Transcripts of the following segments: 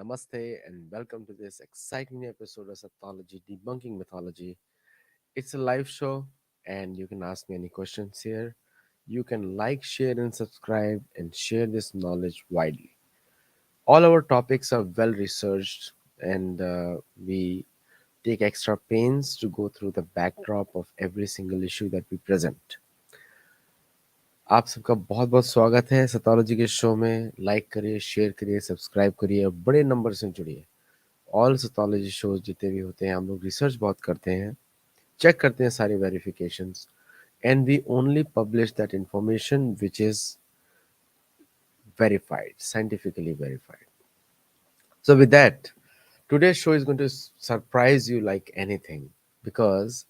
Namaste and welcome to this exciting new episode of Sattology Debunking Mythology. It's a live show and you can ask me any questions here. You can like, share, and subscribe and share this knowledge widely. All our topics are well researched and we take extra pains to go through the backdrop of every single issue that we present. आप सबका बहुत बहुत स्वागत है सतोलॉजी के show में। Like करिए, share करिए, सब्सक्राइब करिए और बड़े नंबर से जुड़िए। ऑल सतोलॉजी शोज जितने भी होते हैं हम लोग रिसर्च बहुत करते हैं, चेक करते हैं सारी verifications and we only publish that information which is verified, scientifically verified. So with that, today's show is going to surprise you like anything because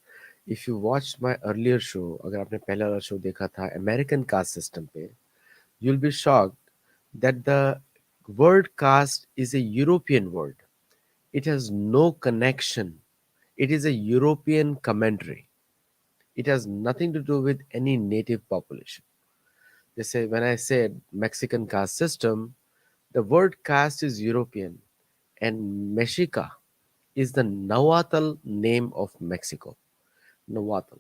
if you watched my earlier show, अगर आपने पहला वाला show देखा था American caste system पे, you'll be shocked that the word caste is a European word. It has no connection. It is a European commentary. It has nothing to do with any native population. They say when I said Mexican caste system, the word caste is European and Mexica is the Nahuatl name of Mexico. Nahuatl.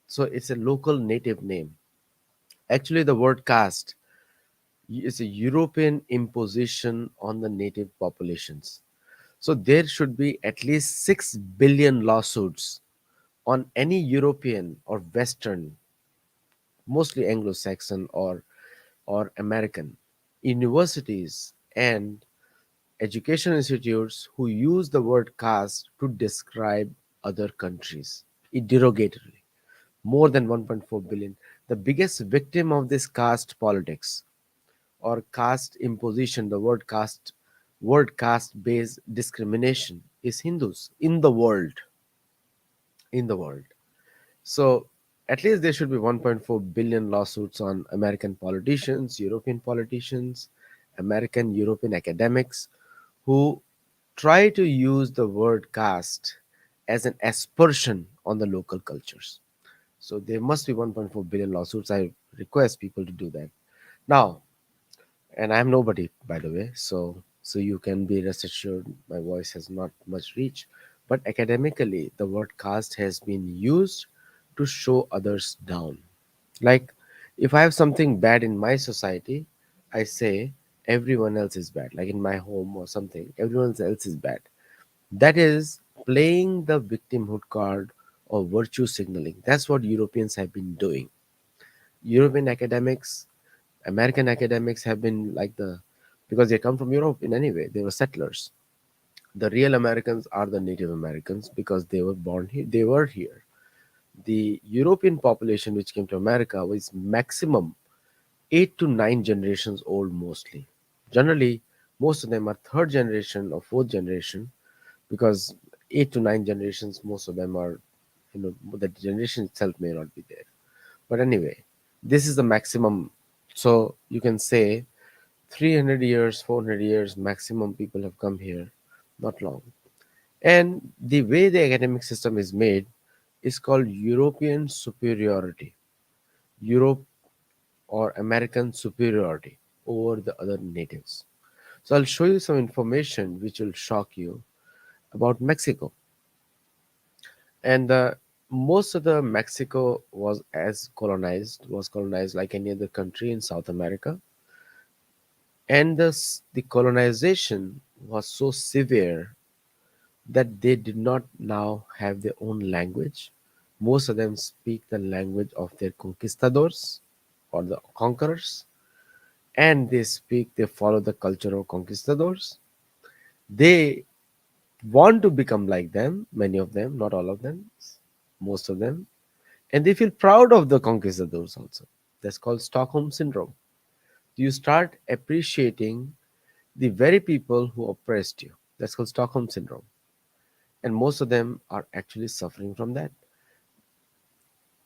So it's a local native name. Actually, the word caste is a European imposition on the native populations. So there should be at least 6 billion lawsuits on any European or Western, mostly Anglo-Saxon or American universities and education institutes who use the word caste to describe other countries derogatorily. More than 1.4 billion. The biggest victim of this caste politics or caste imposition, the word caste based discrimination is Hindus in the world. In the world. So at least there should be 1.4 billion lawsuits on American politicians, European politicians, American, European academics who try to use the word caste as an aspersion on the local cultures. So there must be 1.4 billion lawsuits. I request people to do that. Now, and I'm nobody, by the way, so you can be rest assured my voice has not much reach. But academically, the word caste has been used to show others down. Like, if I have something bad in my society, I say everyone else is bad. Like in my home or something, everyone else is bad. That is playing the victimhood card or virtue signaling. That's what Europeans have been doing. European academics, American academics have been like because they come from Europe in any way, they were settlers. The real Americans are the Native Americans because they were born here, they were here. The European population which came to America was maximum 8 to 9 generations old mostly. Generally, most of them are third generation or fourth generation because 8 to 9 generations, most of them are, the generation itself may not be there. But anyway, this is the maximum. So you can say 300 years, 400 years maximum people have come here, not long. And the way the academic system is made is called European superiority, Europe or American superiority over the other natives. So I'll show you some information which will shock you about Mexico. And most of the Mexico was colonized like any other country in South America. And the colonization was so severe that they did not now have their own language. Most of them speak the language of their conquistadors or the conquerors, and they follow the culture of conquistadors. They want to become like them, many of them, not all of them, most of them, and they feel proud of the conquistadors also. That's called Stockholm syndrome. You start appreciating the very people who oppressed you. That's called Stockholm syndrome. And most of them are actually suffering from that.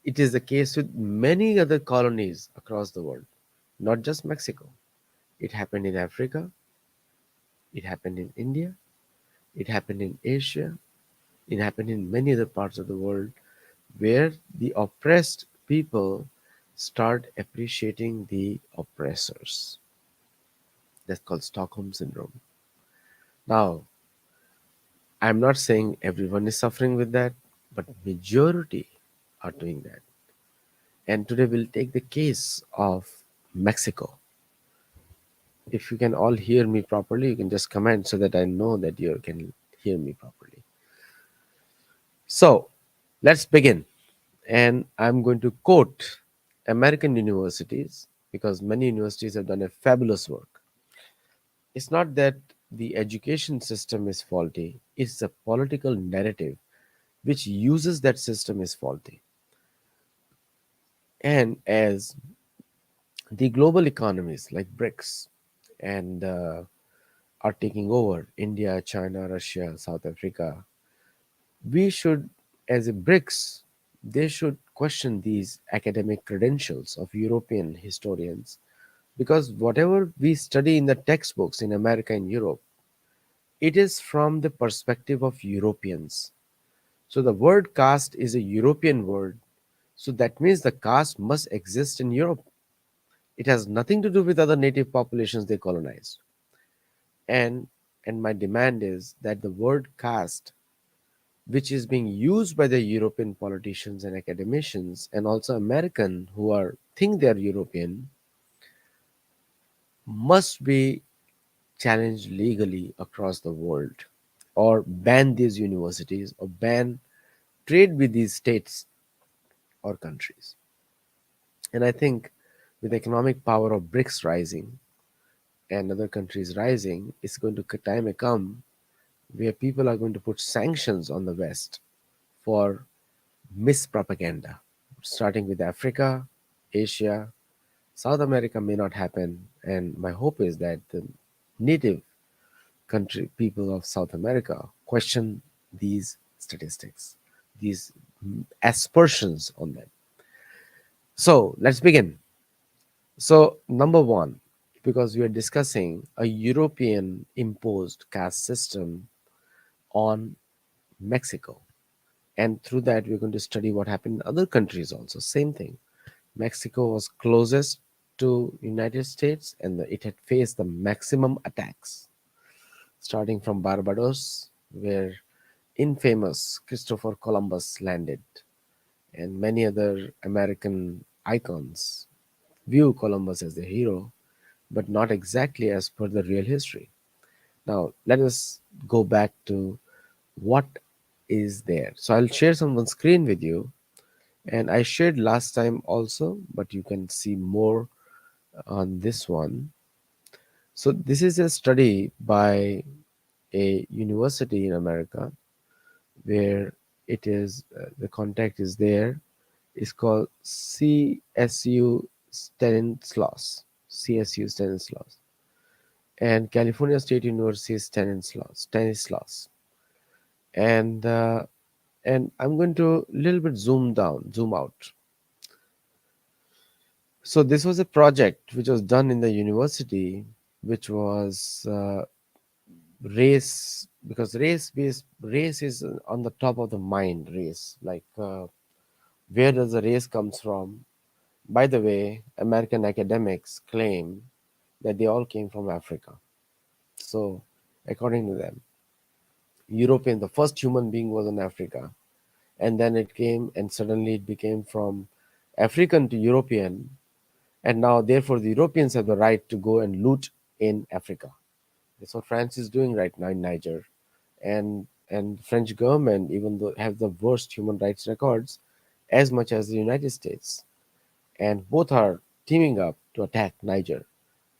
It is the case with many other colonies across the world, not just Mexico. It happened in Africa, it happened in India, it happened in Asia, it happened in many other parts of the world where the oppressed people start appreciating the oppressors. That's called Stockholm syndrome. Now, I'm not saying everyone is suffering with that, but majority are doing that. And today we'll take the case of Mexico. If you can all hear me properly, you can just comment so that I know that you can hear me properly. So, let's begin. And I'm going to quote American universities because many universities have done a fabulous work. It's not that the education system is faulty, it's the political narrative which uses that system is faulty. And as the global economies like BRICS and are taking over India, China, Russia, South Africa, we should, as a BRICS, they should question these academic credentials of European historians because whatever we study in the textbooks in America and Europe, it is from the perspective of Europeans. So the word caste is a European word. So that means the caste must exist in Europe. It has nothing to do with other native populations they colonized. And and my demand is that the word caste, which is being used by the European politicians and academicians and also American who are think they are European, must be challenged legally across the world or ban these universities or ban trade with these states or countries. And I think with economic power of BRICS rising and other countries rising, it's going to time may come where people are going to put sanctions on the West for mispropaganda, starting with Africa, Asia, South America may not happen. And my hope is that the native country people of South America question these statistics, these aspersions on them. So let's begin. So, number one, because we are discussing a European imposed caste system on Mexico. And through that, we're going to study what happened in other countries also. Same thing. Mexico was closest to United States and it had faced the maximum attacks, starting from Barbados, where infamous Christopher Columbus landed, and many other American icons view Columbus as the hero, but not exactly as per the real history. Now, let us go back to what is there. So, I'll share some on screen with you, and I shared last time also, but you can see more on this one. So, this is a study by a university in America where it is the contact is there. It's called CSU Stanislaus. CSU Stanislaus. And California State University Stanislaus. And and I'm going to little bit zoom out. So this was a project which was done in the university, which was race because race is on the top of the mind. Race, like where does the race comes from? By the way, American academics claim that they all came from Africa. So according to them, European, the first human being was in Africa, and then it came and suddenly it became from African to European, and now therefore the Europeans have the right to go and loot in Africa. That's what France is doing right now in Niger, and French government, even though have the worst human rights records, as much as the United States, and both are teaming up to attack Niger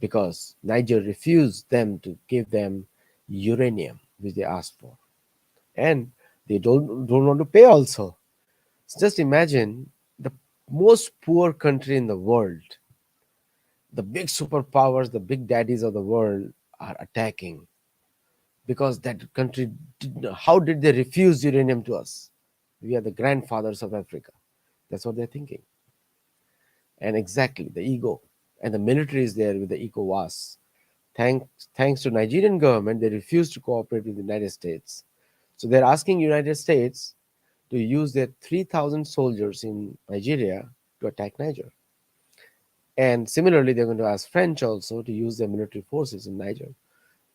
because Niger refused them to give them uranium which they asked for, and they don't want to pay also. So just imagine the most poor country in the world, the big superpowers, the big daddies of the world are attacking because that country how did they refuse uranium to us? We are the grandfathers of Africa. That's what they're thinking. And exactly the ego, and the military is there with the ECOWAS. Thanks, thanks to Nigerian government, they refuse to cooperate with the United States. So they're asking United States to use their 3,000 soldiers in Nigeria to attack Niger. And similarly, they're going to ask French also to use their military forces in Niger.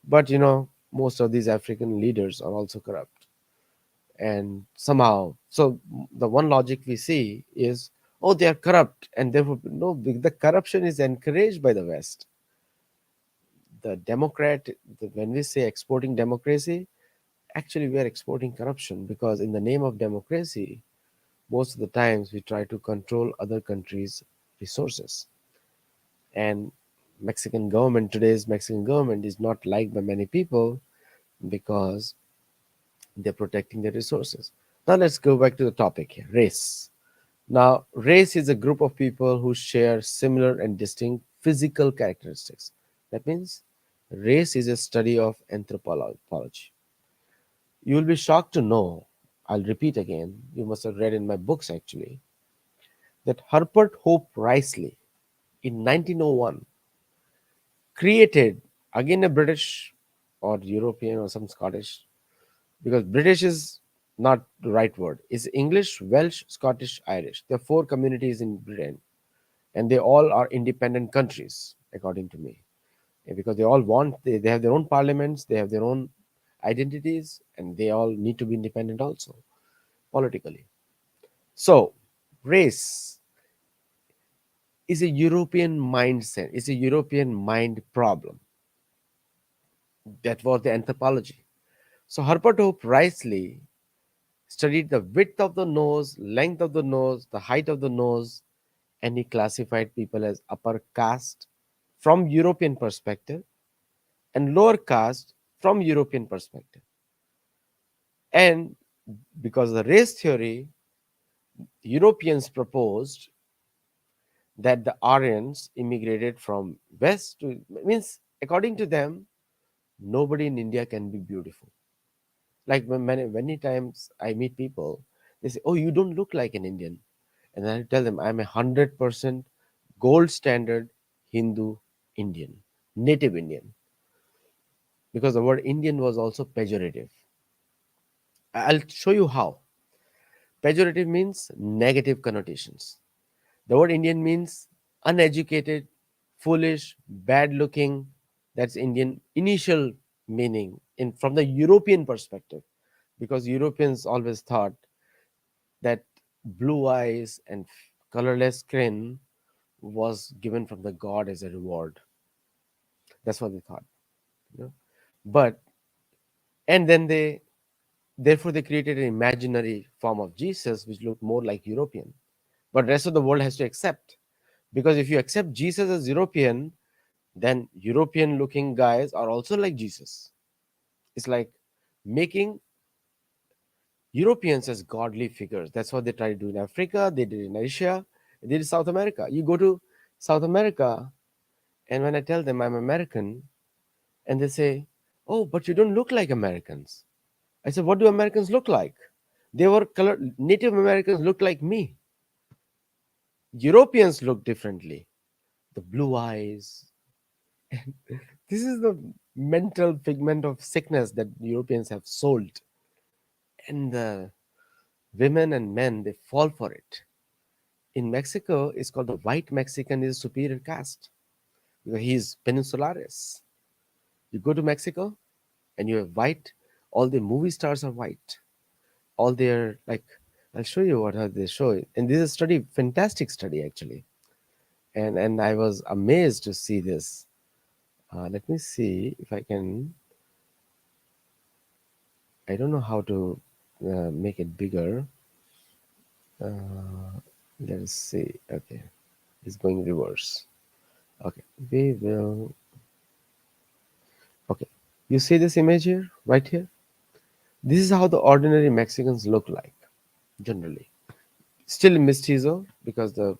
But most of these African leaders are also corrupt. And somehow, so the one logic we see is, oh, they are corrupt, and therefore, no, the corruption is encouraged by the West. The Democrat, when we say exporting democracy, actually we are exporting corruption, because in the name of democracy, most of the times we try to control other countries' resources. And today's Mexican government is not liked by many people because they're protecting their resources. Now let's go back to the topic here, race. Now, race is a group of people who share similar and distinct physical characteristics. That means race is a study of anthropology. You will be shocked to know, I'll repeat again, you must have read in my books actually, that Herbert Hope Risley in 1901 created, again a British or European or some Scottish, because British is not the right word. It's English, Welsh, Scottish, Irish. There are four communities in Britain, and they all are independent countries, according to me. Because they all they have their own parliaments, they have their own identities, and they all need to be independent also, politically. So, race is a European mindset, it's a European mind problem. That was the anthropology. So, Herbert Hope Risley studied the width of the nose, length of the nose, the height of the nose, and he classified people as upper caste from European perspective and lower caste from European perspective. And because of the race theory, Europeans proposed that the Aryans immigrated from west to, means according to them, nobody in India can be beautiful. Like many times I meet people, they say, "Oh, you don't look like an Indian," and I tell them I'm 100% gold standard Hindu Indian, native Indian, because the word Indian was also pejorative. I'll show you how. Pejorative means negative connotations. The word Indian means uneducated, foolish, bad looking. That's Indian initial meaning in from the European perspective, because Europeans always thought that blue eyes and colorless skin was given from the god as a reward. That's what they thought, you know. But and then therefore they created an imaginary form of Jesus which looked more like European. But rest of the world has to accept, because if you accept Jesus as European, then European looking guys are also like Jesus. It's like making Europeans as godly figures. That's what they try to do in Africa, they did in Asia, they did in South America. You go to South America, and when I tell them I'm American, and they say, "Oh, but you don't look like Americans." I said, "What do Americans look like?" They were Native Americans look like me. Europeans look differently. The blue eyes. This is the mental figment of sickness that Europeans have sold. And the women and men, they fall for it. In Mexico, it's called the white Mexican is superior caste, because he's Peninsulares. You go to Mexico and you have white, all the movie stars are white. All their, like, I'll show you what they show. And this is a study, fantastic study actually. And I was amazed to see this. Let me see if I can. I don't know how to make it bigger. Uh, let's see. Okay, it's going reverse. Okay, we will. Okay, you see this image here, right here? This is how the ordinary Mexicans look like, generally. Still mestizo, because the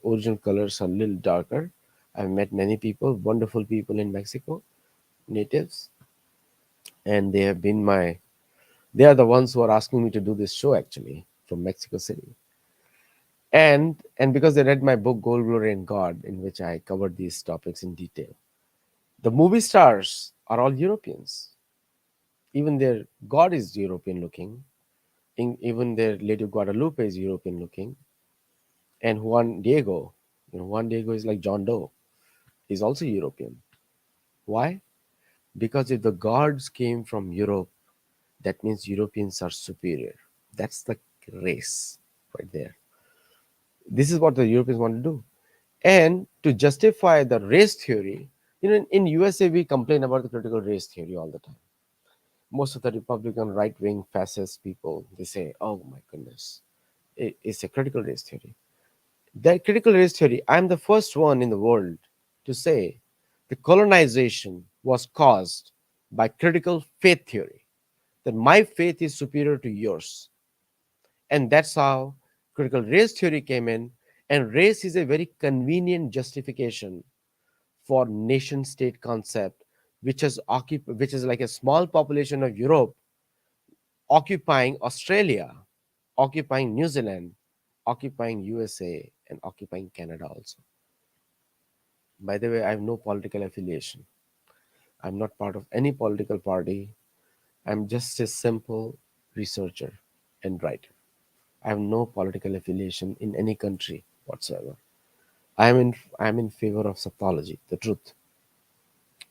original colors are a little darker. I've met many people, wonderful people in Mexico, natives, and they have been my. They are the ones who are asking me to do this show actually from Mexico City. And because they read my book Gold, Glory, and God, in which I covered these topics in detail. The movie stars are all Europeans. Even their God is European looking. Even their Lady Guadalupe is European looking. And Juan Diego, Juan Diego is like John Doe. He's also European. Why? Because if the gods came from Europe, that means Europeans are superior. That's the race right there. This is what the Europeans want to do. And to justify the race theory, in USA we complain about the critical race theory all the time. Most of the Republican right-wing fascist people, they say, "Oh my goodness, it's a critical race theory." That critical race theory, I'm the first one in the world to say the colonization was caused by critical faith theory. That my faith is superior to yours. And that's how critical race theory came in. And race is a very convenient justification for nation state concept, which is like a small population of Europe occupying Australia, occupying New Zealand, occupying USA, and occupying Canada also. By the way, I have no political affiliation. I'm not part of any political party. I'm just a simple researcher and writer. I have no political affiliation in any country whatsoever. I am in favor of Sattology, the truth.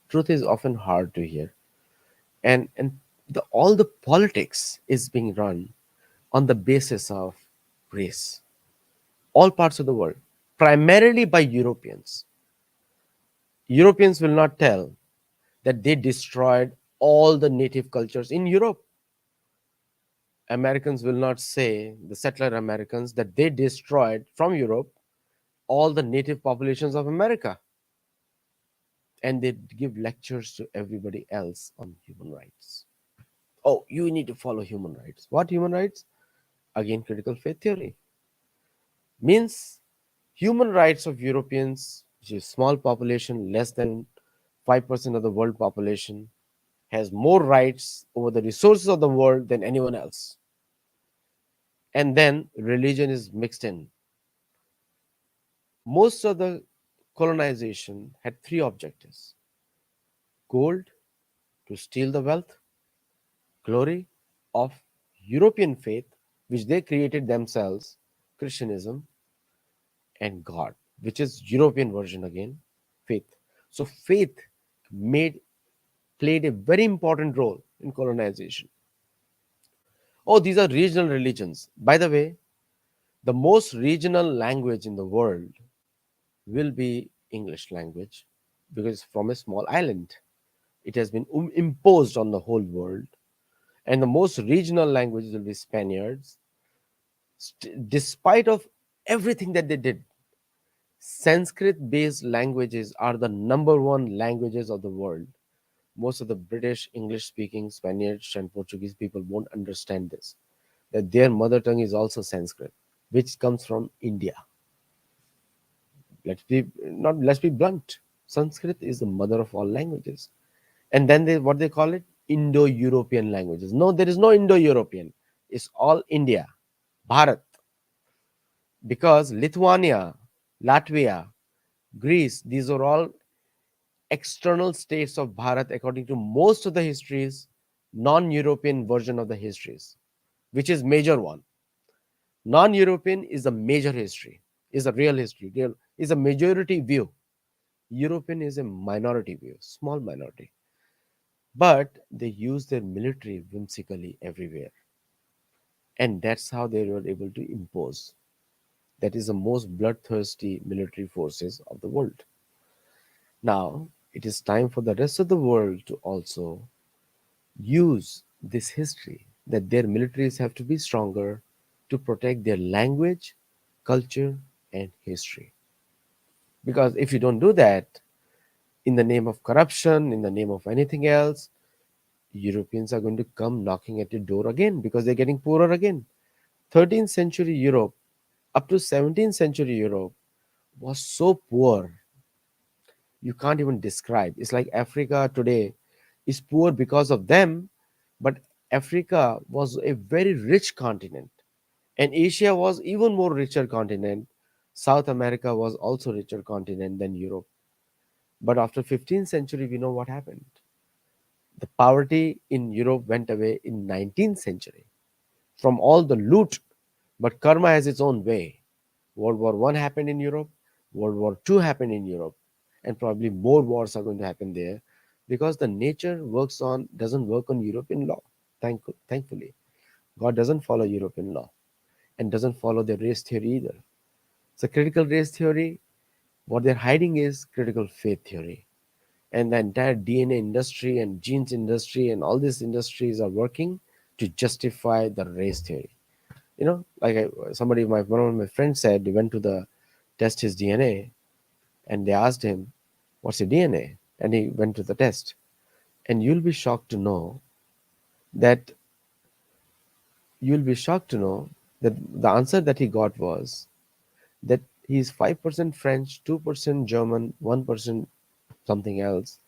Truth is often hard to hear, and all the politics is being run on the basis of race. All parts of the world, primarily by Europeans. Europeans will not tell that they destroyed all the native cultures in Europe. Americans will not say, the settler Americans, that they destroyed from Europe all the native populations of America. And they give lectures to everybody else on human rights. Oh, you need to follow human rights. What human rights? Again, critical faith theory. Means human rights of Europeans, which is small population, less than 5% of the world population, has more rights over the resources of the world than anyone else. And then religion is mixed in. Most of the colonization had three objectives: gold, to steal the wealth; glory of European faith, which they created themselves, Christianism; and God, which is European version again, faith. So faith made played a very important role in colonization. Oh, these are regional religions. By the way, the most regional language in the world will be English language because it's from a small island. It has been imposed on the whole world, and the most regional languages will be Spaniards. Despite of everything that they did, Sanskrit-based languages are the number one languages of the world. Most of the British, English-speaking Spaniards and Portuguese people won't understand this. That their mother tongue is also Sanskrit, which comes from India. Let's be blunt. Sanskrit is the mother of all languages. And then they what they call it? Indo-European languages. No, there is no Indo-European. It's all India, Bharat. Because Lithuania, Latvia, Greece, these are all external states of Bharat according to most of the histories, non-European version of the histories, which is major one. Non-European is a major history, is a real history, is a majority view. European is a minority view, small minority. But they use their military whimsically everywhere. And that's how they were able to impose. That is the most bloodthirsty military forces of the world. Now, it is time for the rest of the world to also use this history that their militaries have to be stronger to protect their language, culture, and history. Because if you don't do that, in the name of corruption, in the name of anything else, Europeans are going to come knocking at your door again because they're getting poorer again. 13th century Europe up to 17th century Europe was so poor, you can't even describe. It's like Africa today is poor because of them, but Africa was a very rich continent, and Asia was even more richer continent. South America was also richer continent than Europe. But after 15th century, we know what happened. The poverty in Europe went away in 19th century from all the loot. But karma has its own way. World War One happened in Europe, World War Two happened in Europe, and probably more wars are going to happen there. because the nature works on doesn't work on European law. Thankfully, God doesn't follow European law and doesn't follow the race theory either. So critical race theory, what they're hiding is critical faith theory. And the entire DNA industry and genes industry and all these industries are working to justify the race theory. Like one of my friends said, he went to the test his DNA, and they asked him, "What's your DNA?" And he went to the test, and that you'll be shocked to know that the answer that he got was that he's 5% French, 2% German, 1% something else.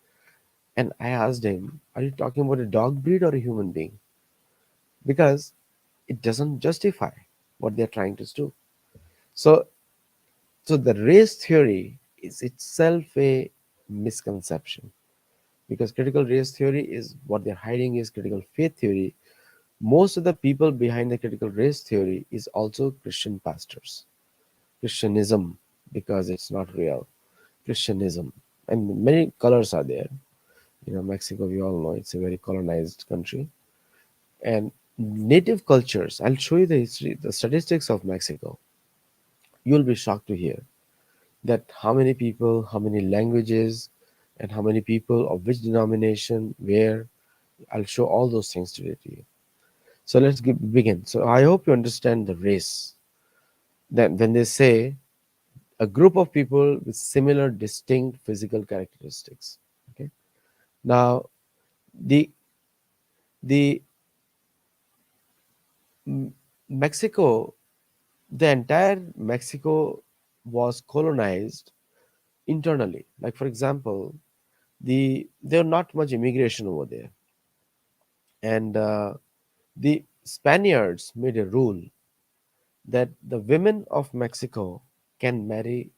And I asked him, "Are you talking about a dog breed or a human being?" Because it doesn't justify what they're trying to do. So, so the race theory is itself a misconception, because critical race theory is what they're hiding is critical faith theory. Most of the people behind the critical race theory is also Christian pastors, Christianism, because it's not real. Christianism, and many colors are there. Mexico, we all know it's a very colonized country, and native cultures. I'll show you the history, the statistics of Mexico. You'll be shocked to hear that how many people, how many languages, and how many people of which denomination, where. I'll show all those things today to you. So let's begin. So I hope you understand the race. Then when they say a group of people with similar distinct physical characteristics. Okay. Now the the M- Mexico, the entire Mexico was colonized internally. Like for example, there not much immigration over there, and the Spaniards made a rule that the women of Mexico can marry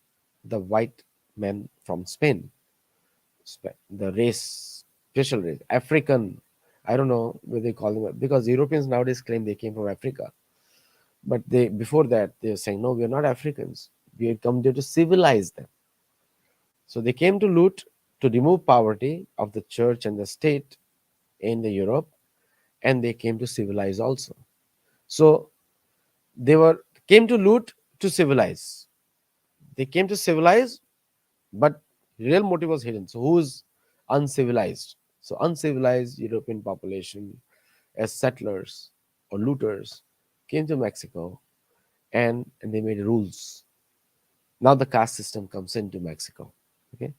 the white men from Spain, the race, special race, African. I don't know what they call them, because Europeans nowadays claim they came from Africa, but they before that they were saying no, we are not Africans. We had come there to civilize them. So they came to loot, to remove poverty of the church and the state in the Europe, and they came to civilize also. So they were came to loot, to civilize. They came to civilize, but real motive was hidden. So who's uncivilized? So uncivilized European population as settlers or looters came to Mexico, and they made rules. Now the caste system comes into Mexico. Okay,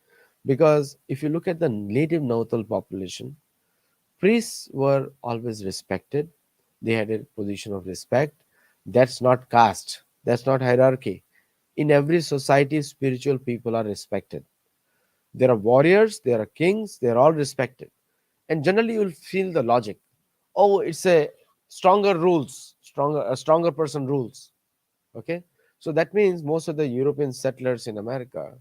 because if you look at the native Nahuatl population, priests were always respected. They had a position of respect. That's not caste. That's not hierarchy. In every society, spiritual people are respected. There are warriors, there are kings, they are all respected. And generally, you will feel the logic. Oh, it's a stronger rules, a stronger person rules. Okay, so that means most of the European settlers in Americas,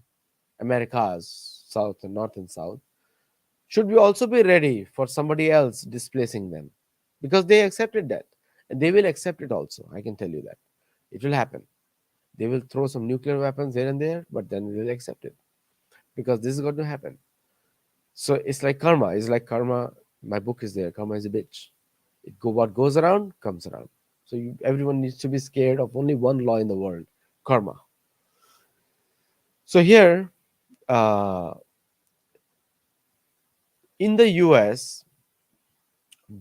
South and North and South, should we also be ready for somebody else displacing them, because they accepted that, and they will accept it also. I can tell you that it will happen. They will throw some nuclear weapons here and there, but then we will accept it, because this is going to happen. So it's like karma. It's like karma. My book is there. Karma is a bitch. What goes around comes around. So everyone needs to be scared of only one law in the world: karma. So here, uh, in the US,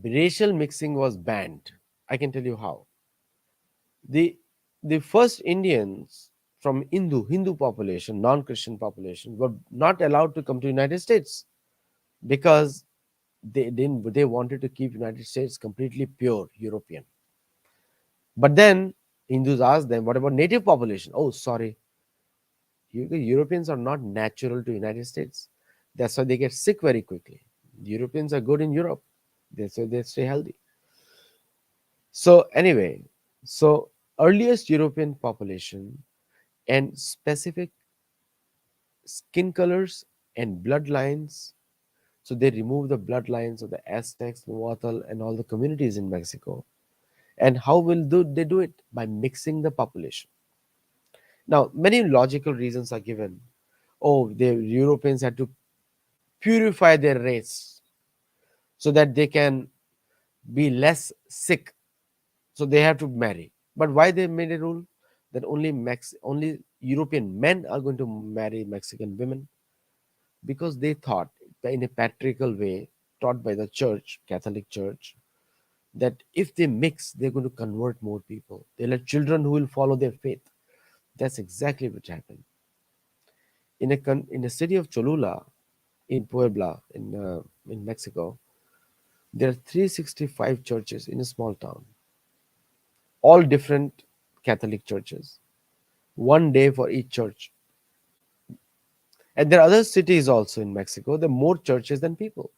racial mixing was banned. I can tell you how. The the first Indians from Hindu population, non-Christian population, were not allowed to come to United States, because they wanted to keep United States completely pure European. But then Hindus asked them, "What about native population?" Oh, sorry, Europeans are not natural to United States. That's why they get sick very quickly. The Europeans are good in Europe. That's why they stay healthy. So anyway, so earliest European population and specific skin colors and bloodlines. So they remove the bloodlines of the Aztecs, Nahuatl, and all the communities in Mexico. And how they do it? By mixing the population. Now, many logical reasons are given. Oh, the Europeans had to purify their race so that they can be less sick. So they have to marry. But why they made a rule that only European men are going to marry Mexican women? Because they thought that in a patriarchal way taught by the church, Catholic Church, that if they mix, they're going to convert more people. They'll have children who will follow their faith. That's exactly what happened. In a city of Cholula, in Puebla, in Mexico, there are 365 churches in a small town, all different Catholic churches. One day for each church. And there are other cities also in Mexico. There are more churches than people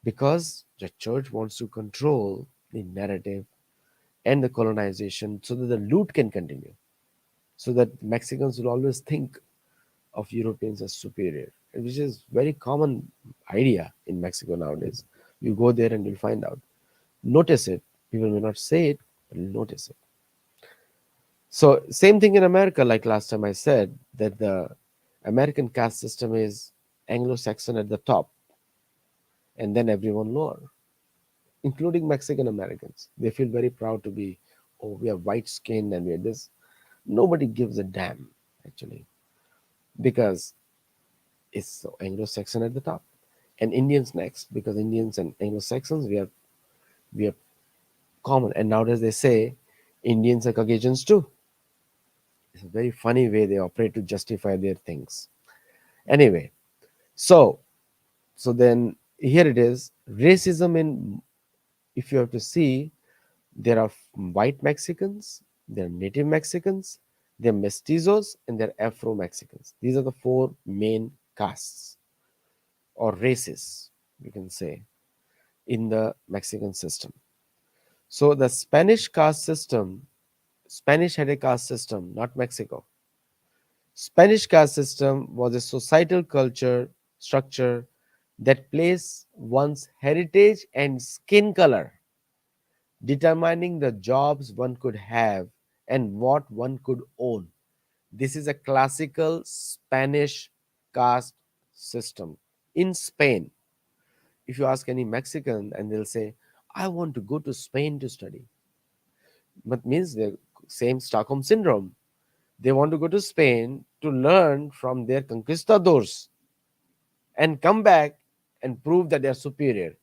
because the church wants to control the narrative and the colonization so that the loot can continue, so that Mexicans will always think of Europeans as superior, which is very common idea in Mexico nowadays. You go there and you'll find out. Notice it. People may not say it, but you'll notice it. So same thing in America, like last time I said, that the American caste system is Anglo-Saxon at the top and then everyone lower, including Mexican Americans. They feel very proud to be, oh, we have white skin and we are this. Nobody gives a damn, actually, because it's so Anglo-Saxon at the top. And Indians next, because Indians and Anglo-Saxons, we are common. And nowadays they say Indians are Caucasians too. It's a very funny way they operate to justify their things. Anyway, so so then here it is. Racism in, if you have to see, there are white Mexicans, there are native Mexicans, there are mestizos, and there are Afro Mexicans. These are the four main castes or races, you can say, in the Mexican system. So the Spanish caste system, Spanish had a caste system, not Mexico. Spanish caste system was a societal culture structure that placed one's heritage and skin color determining the jobs one could have and what one could own. This is a classical Spanish caste system. In Spain, if you ask any Mexican and they'll say, I want to go to Spain to study. But means the same Stockholm syndrome. They want to go to Spain to learn from their conquistadors and come back and prove that they are superior.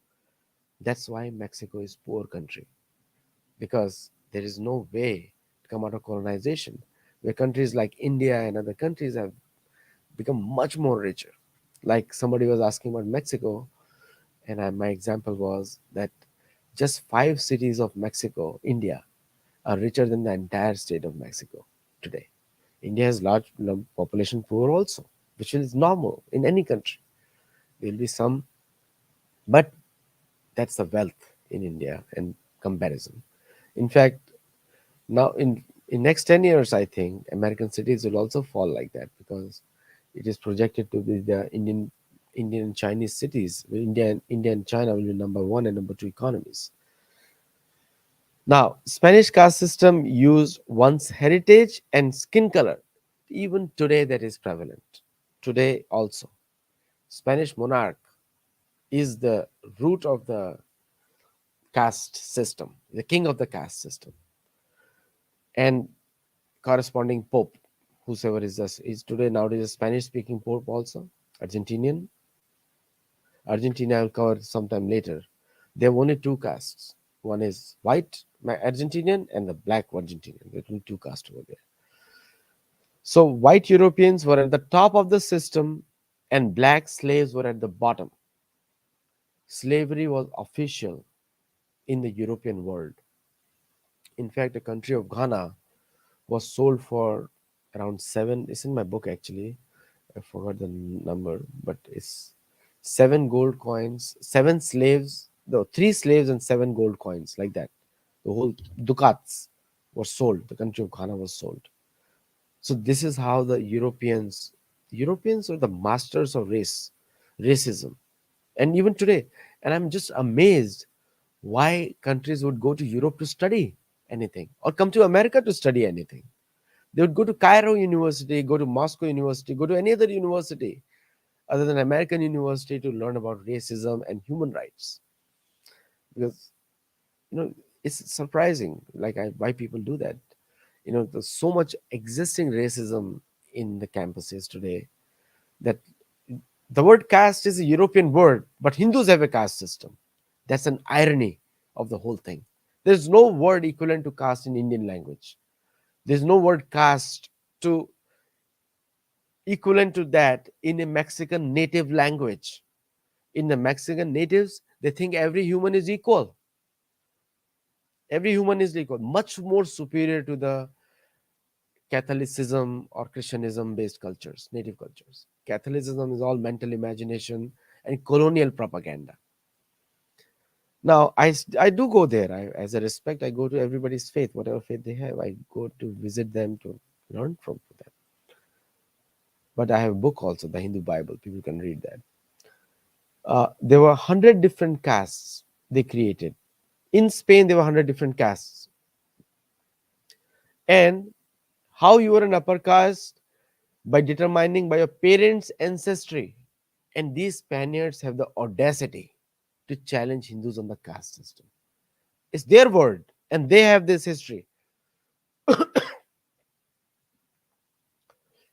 That's why Mexico is poor country, because there is no way to come out of colonization, where countries like India and other countries have become much more richer. Like somebody was asking about Mexico, and my example was that just 5 cities of Mexico, India, are richer than the entire state of Mexico today. India has large population poor also, which is normal in any country. There will be some, but that's the wealth in India and comparison. In fact, now in next 10 years, I think American cities will also fall like that because it is projected to be the Indian and Chinese cities. India and China will be number one and number two economies. Now, Spanish caste system used one's heritage and skin color. Even today, that is prevalent. Today also, Spanish monarch is the root of the caste system, the king of the caste system, and corresponding pope, whosoever is this, is today nowadays a Spanish-speaking pope also, Argentinian. Argentina I'll cover sometime later. They have only two castes. One is white Argentinian and the black Argentinian. There are only two castes over there. So white Europeans were at the top of the system and black slaves were at the bottom. Slavery was official in the European world. In fact, the country of Ghana was sold for around seven. It's in my book actually. I forgot the number, but it's 7 gold coins, 7 slaves, no, 3 slaves and 7 gold coins, like that. The whole ducats were sold. The country of Ghana was sold. So this is how the Europeans were the masters of racism, and even today. And I'm just amazed why countries would go to Europe to study anything or come to America to study anything. They would go to Cairo University, go to Moscow University, go to any other university other than American university to learn about racism and human rights. Because it's surprising, like why people do that. There's so much existing racism in the campuses today that the word caste is a European word, but Hindus have a caste system. That's an irony of the whole thing. There's no word equivalent to caste in Indian language. There's no word caste to equivalent to that in a Mexican native language. In the Mexican natives, they think every human is equal. Every human is equal, much more superior to the Catholicism or Christianism based cultures, native cultures. Catholicism is all mental imagination and colonial propaganda. Now, I do go there. As a respect, I go to everybody's faith, whatever faith they have. I go to visit them to learn from them. But I have a book also, the Hindu Bible. People can read that. There were 100 different castes they created. In Spain, there were 100 different castes. And how you were an upper caste? By determining by your parents' ancestry. And these Spaniards have the audacity to challenge Hindus on the caste system. It's their word, and they have this history.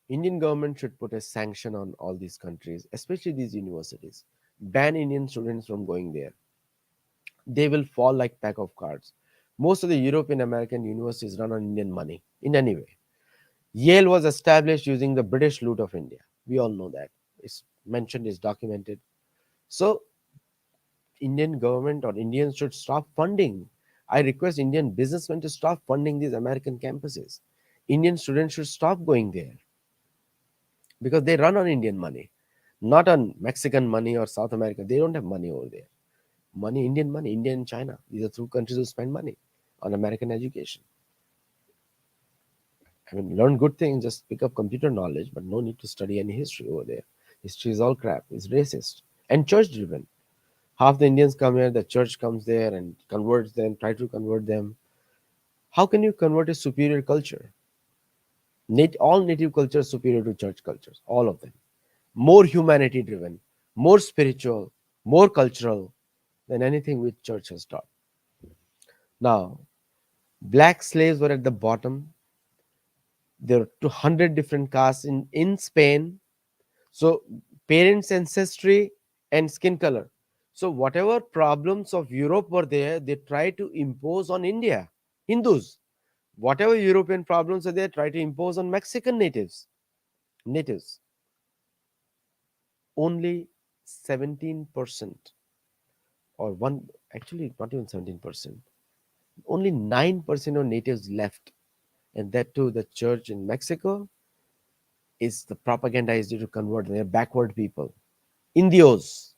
Indian government should put a sanction on all these countries, especially these universities. Ban Indian students from going there. They will fall like pack of cards. Most of the European American universities run on Indian money in any way. Yale was established using the British loot of India. We all know that. It's mentioned, it's documented. So Indian government or Indians should stop funding. I request Indian businessmen to stop funding these American campuses. Indian students should stop going there because they run on Indian money, not on Mexican money or South America. They don't have money over there. Money, India and China. These are two countries who spend money on American education. I mean, learn good things, just pick up computer knowledge, but no need to study any history over there. History is all crap. It's racist and church driven. Half the Indians come here, the church comes there and converts them, try to convert them. How can you convert a superior culture? All native cultures superior to church cultures, all of them. More humanity driven, more spiritual, more cultural than anything which church has taught. Now, black slaves were at the bottom. There were 200 different castes in Spain. So, parents' ancestry and skin color. So, whatever problems of Europe were there, they try to impose on India, Hindus. Whatever European problems are there, try to impose on Mexican natives. Only 17% or one, actually not even 17%, only 9% of natives left. And that too, the church in Mexico is the propaganda is due to convert them. They're backward people. Indios.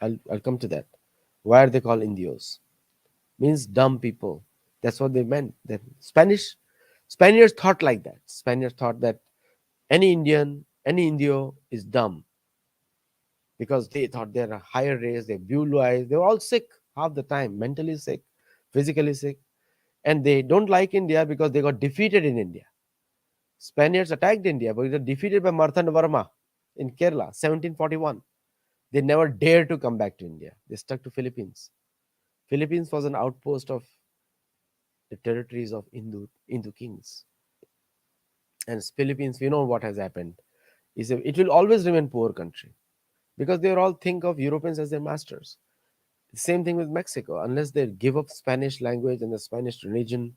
I'll come to that. Why are they called Indios? Means dumb people. That's what they meant. That Spaniards thought like that. Spaniards thought that any Indian, any Indio is dumb because they thought they're a higher race, they're blue eyes, they're all sick half the time, mentally sick, physically sick. And they don't like India because they got defeated in India. Spaniards attacked India, but they were defeated by Marthand Varma in Kerala, 1741. They never dared to come back to India. They stuck to Philippines. Philippines was an outpost of the territories of Hindu kings. And Philippines, we know what has happened. It will always remain poor country because they all think of Europeans as their masters. Same thing with Mexico. Unless they give up Spanish language and the Spanish religion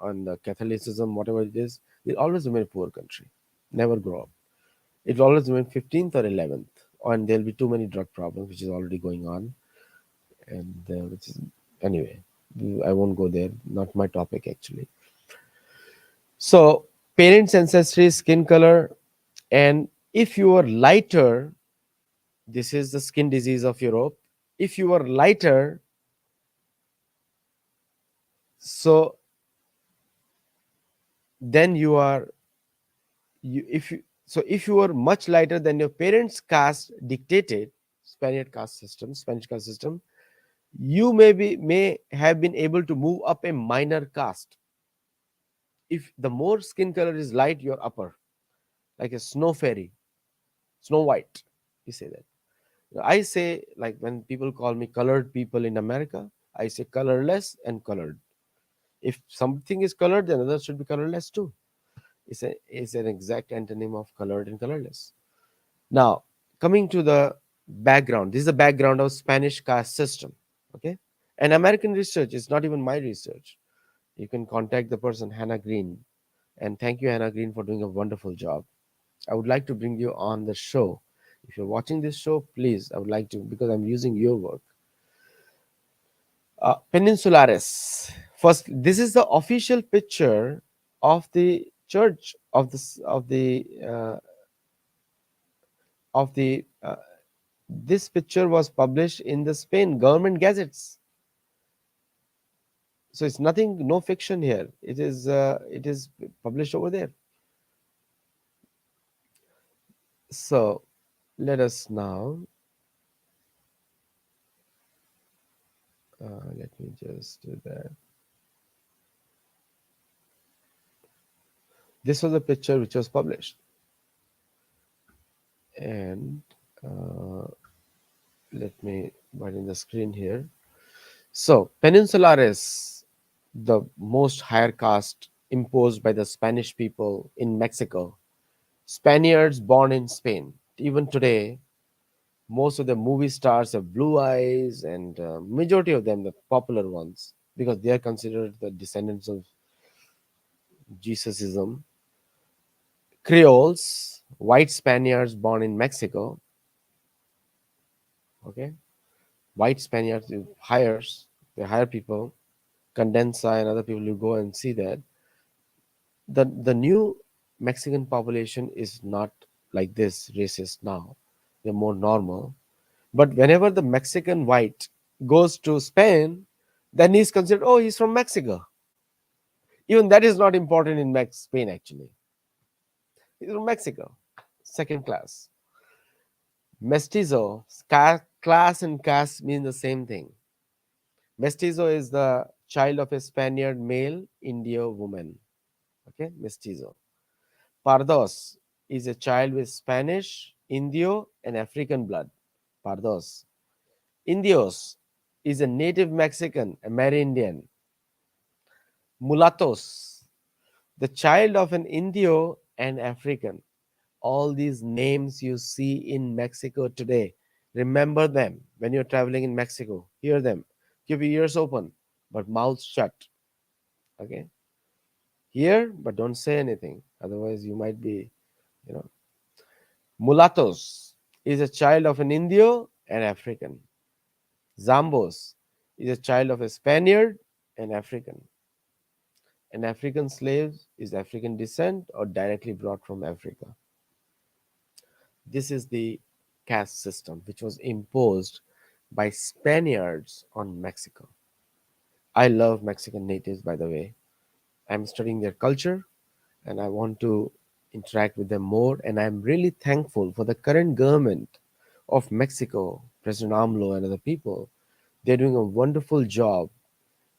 and the Catholicism, whatever it is, they'll always remain a poor country. Never grow up. It will always remain 15th or 11th. And there'll be too many drug problems, which is already going on. And which is, anyway, I won't go there. Not my topic, actually. So, parents' ancestry, skin color, and if you are lighter, this is the skin disease of Europe. If you are lighter, so then you are you if you so if you are much lighter than your parents' caste dictated, Spanish caste system, you may have been able to move up a minor caste. If the more skin color is light, you're upper, like a snow fairy, Snow White. You say that. I say, like when people call me colored people in America, I say colorless and colored. If something is colored, then others should be colorless too. It's an exact antonym of colored and colorless. Now, coming to the background, this is the background of Spanish caste system. Okay, and American research is not even my research. You can contact the person Hannah Green, and thank you Hannah Green for doing a wonderful job. I would like to bring you on the show. If you're watching this show, please, I would like to, because I'm using your work. Peninsulares. First, this is the official picture of the church of the. This picture was published in the Spain government gazettes, so it's nothing, no fiction here. It is published over there. So let us now. Let me just do that. This was a picture which was published, and uh, let me widen the screen here. So, Peninsulares, the most higher caste imposed by the Spanish people in Mexico, Spaniards born in Spain. Even today, most of the movie stars have blue eyes, and majority of them, the popular ones, because they are considered the descendants of Jesusism. Creoles, white Spaniards born in Mexico, okay, white Spaniards, they hire people, Condensa and other people, you go and see that the new Mexican population is not like this racist now. They're more normal. But whenever the Mexican white goes to Spain, then he's considered, oh, he's from Mexico. Even that is not important in Spain actually. He's from Mexico. Second class. Mestizo, class and caste mean the same thing. Mestizo is the child of a Spaniard male Indio woman. Okay, mestizo. Pardos is a child with Spanish, Indio, and African blood. Pardos. Indios is a native Mexican, Amerindian. Mulattos, the child of an Indio and African. All these names you see in Mexico today, remember them when you're traveling in Mexico. Hear them. Keep your ears open, but mouth shut. Okay? Hear, but don't say anything. Otherwise, you might be, you know. Mulattos is a child of an Indio and African. Zambos is a child of a Spaniard and African. An African slave is African descent or directly brought from Africa. This is the caste system which was imposed by Spaniards on Mexico. I love Mexican natives, by the way. I'm studying their culture and I want to interact with them more. And I'm really thankful for the current government of Mexico, President AMLO and other people. They're doing a wonderful job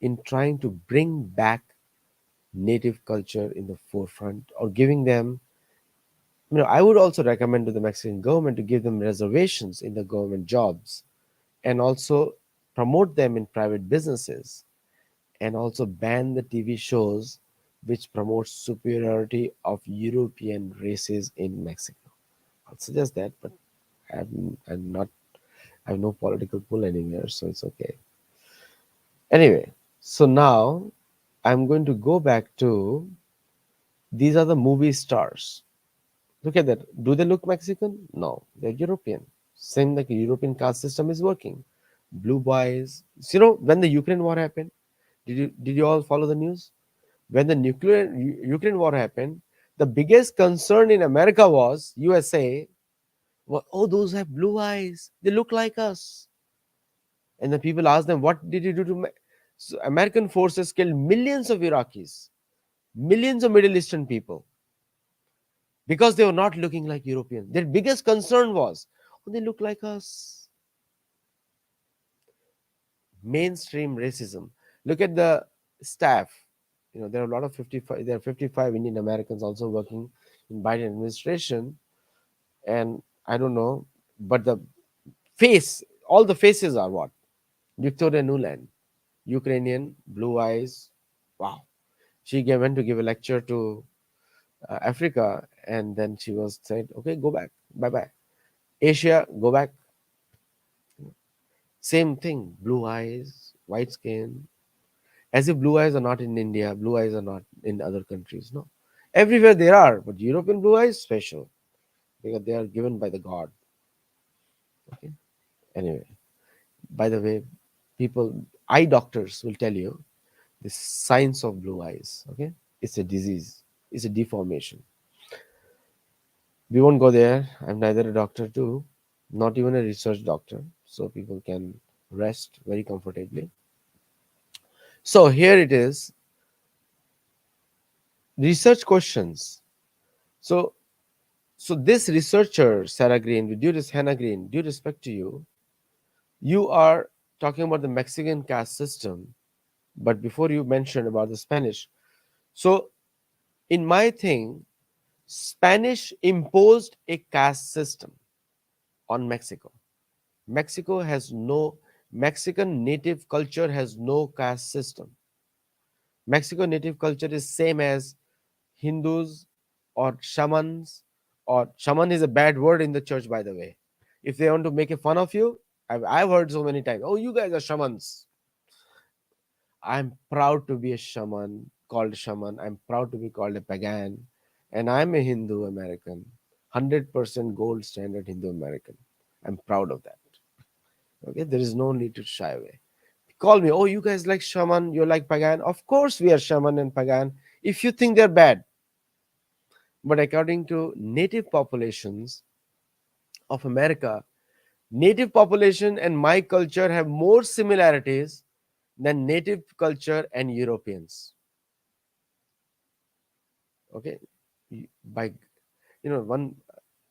in trying to bring back native culture in the forefront or giving them, I would also recommend to the Mexican government to give them reservations in the government jobs and also promote them in private businesses and also ban the TV shows which promote superiority of European races in Mexico. I'll suggest that, but I'm not, I have no political pull anywhere, so it's okay. Anyway, so now I'm going to go back to, these are the movie stars. Look at that. Do they look Mexican? No, they're European. Same like a European caste system is working. Blue boys. So, when the Ukraine war happened, did you all follow the news? When the Ukraine war happened, the biggest concern in America was USA. Well, oh, those have blue eyes. They look like us. And the people asked them, what did you do to? So American forces killed millions of Iraqis, millions of Middle Eastern people because they were not looking like Europeans. Their biggest concern was, oh, they look like us. Mainstream racism. Look at the staff. There are a lot of 55. There are 55 Indian Americans also working in Biden administration, and I don't know. But the face, all the faces are what? Victoria Nuland, Ukrainian, blue eyes. Wow. Went to give a lecture to Africa, and then she was said, okay, go back. Bye bye. Asia, go back. Same thing. Blue eyes, white skin. As if blue eyes are not in India, blue eyes are not in other countries. No. Everywhere there are, but European blue eyes special because they are given by the God. Okay. Anyway, by the way, people, eye doctors will tell you the signs of blue eyes. Okay. It's a disease, it's a deformation. We won't go there. I'm neither a doctor too, not even a research doctor, so people can rest very comfortably. So here it is, research questions. So this researcher Sarah Green, with Hannah Green, due respect to you, you are talking about the Mexican caste system, but before you mentioned about the Spanish. So in my thing, Spanish imposed a caste system on Mexico. Mexico has no Mexican native culture has no caste system. Mexico native culture is same as Hindus or shamans, or shaman is a bad word in the church, by the way. If they want to make a fun of you, I've heard so many times, oh, you guys are shamans. I'm proud to be a shaman, called shaman. I'm proud to be called a pagan. And I'm a Hindu American, 100% gold standard Hindu American. I'm proud of that. Okay, there is no need to shy away. Call me, oh, you guys like shaman, you're like pagan. Of course, we are shaman and pagan. If you think they're bad, but according to native populations of America, native population and my culture have more similarities than native culture and Europeans. Okay, by one,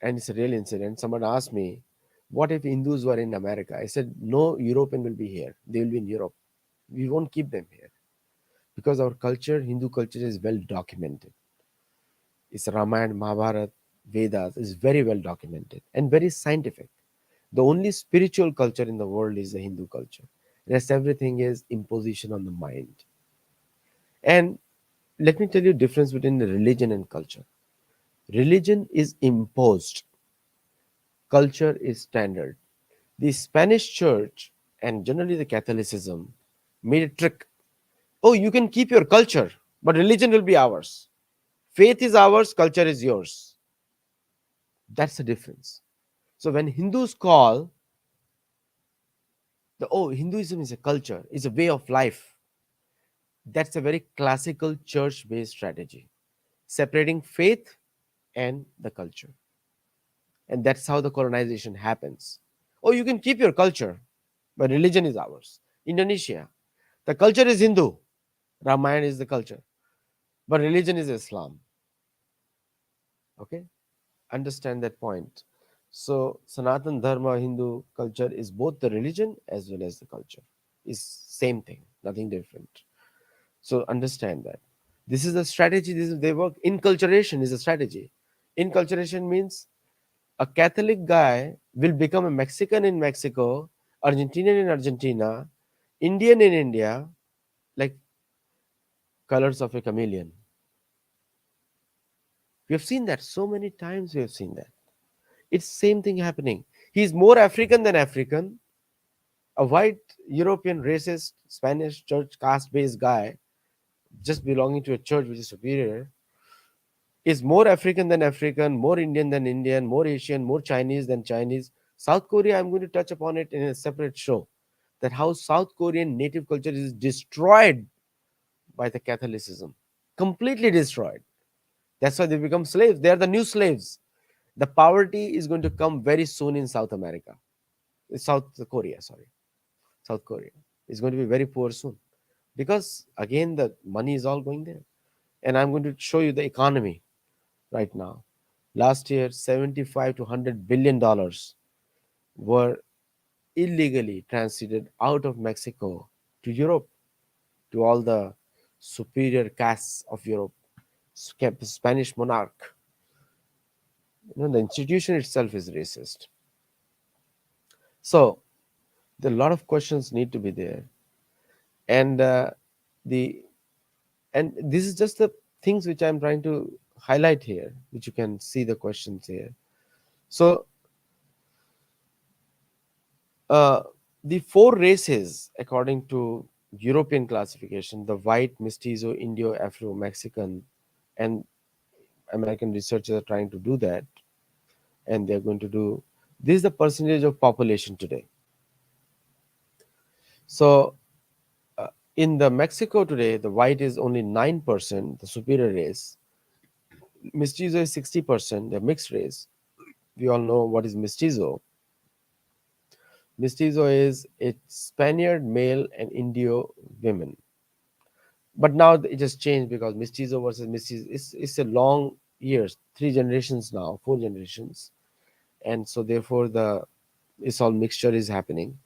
and it's a real incident. Someone asked me, "What if Hindus were in America?" I said, "No, European will be here. They will be in Europe. We won't keep them here because our culture, Hindu culture, is well documented. It's Ramayana, Mahabharata, Vedas is very well documented and very scientific. The only spiritual culture in the world is the Hindu culture. Rest everything is imposition on the mind. And let me tell you difference between the religion and culture. Religion is imposed, culture is standard. The Spanish church and generally the Catholicism made a trick. Oh, you can keep your culture, but religion will be ours. Faith is ours, culture is yours. That's the difference. So when Hindus call Hinduism is a culture, is a way of life, that's a very classical church based strategy, separating faith and the culture. And that's how the colonization happens. Oh, you can keep your culture, but religion is ours. Indonesia, the culture is Hindu, Ramayana is the culture, but religion is Islam. Okay, understand that point. So, Sanatan Dharma, Hindu culture is both the religion as well as the culture. Is same thing, nothing different. So understand that. This is a strategy. They work. Inculturation is a strategy. Inculturation means a Catholic guy will become a Mexican in Mexico, Argentinian in Argentina, Indian in India, like colors of a chameleon. We have seen that so many times. We have seen that. It's same thing happening. He's more African than African. A white European racist Spanish church caste-based guy, just belonging to a church which is superior, is more African than African, more Indian than Indian, more Asian, more Chinese than Chinese. South Korea, I'm going to touch upon it in a separate show. That how South Korean native culture is destroyed by the Catholicism, completely destroyed. That's why they become slaves. They are the new slaves. The poverty is going to come very soon in South America, South Korea. Sorry, South Korea is going to be very poor soon because again the money is all going there. And I'm going to show you the economy right now. Last year, 75 to 100 billion dollars were illegally transited out of Mexico to Europe, to all the superior castes of Europe. Spanish monarch. The institution itself is racist. So there are a lot of questions need to be there, and the and this is just the things which I'm trying to highlight here, which you can see the questions here. So uh, the four races according to European classification: the white, mestizo, Indio, Afro, Mexican, and American researchers are trying to do that, and they're going to do this is the percentage of population today. So uh, in the Mexico today, the white is only 9%, the superior race. Mestizo is 60%, the mixed race. We all know what is mestizo. Mestizo is it's Spaniard male and Indio women. But now it has changed because mestizo versus mestizo it's a long years, 3 generations now, 4 generations, and so therefore the it's all mixture is happening.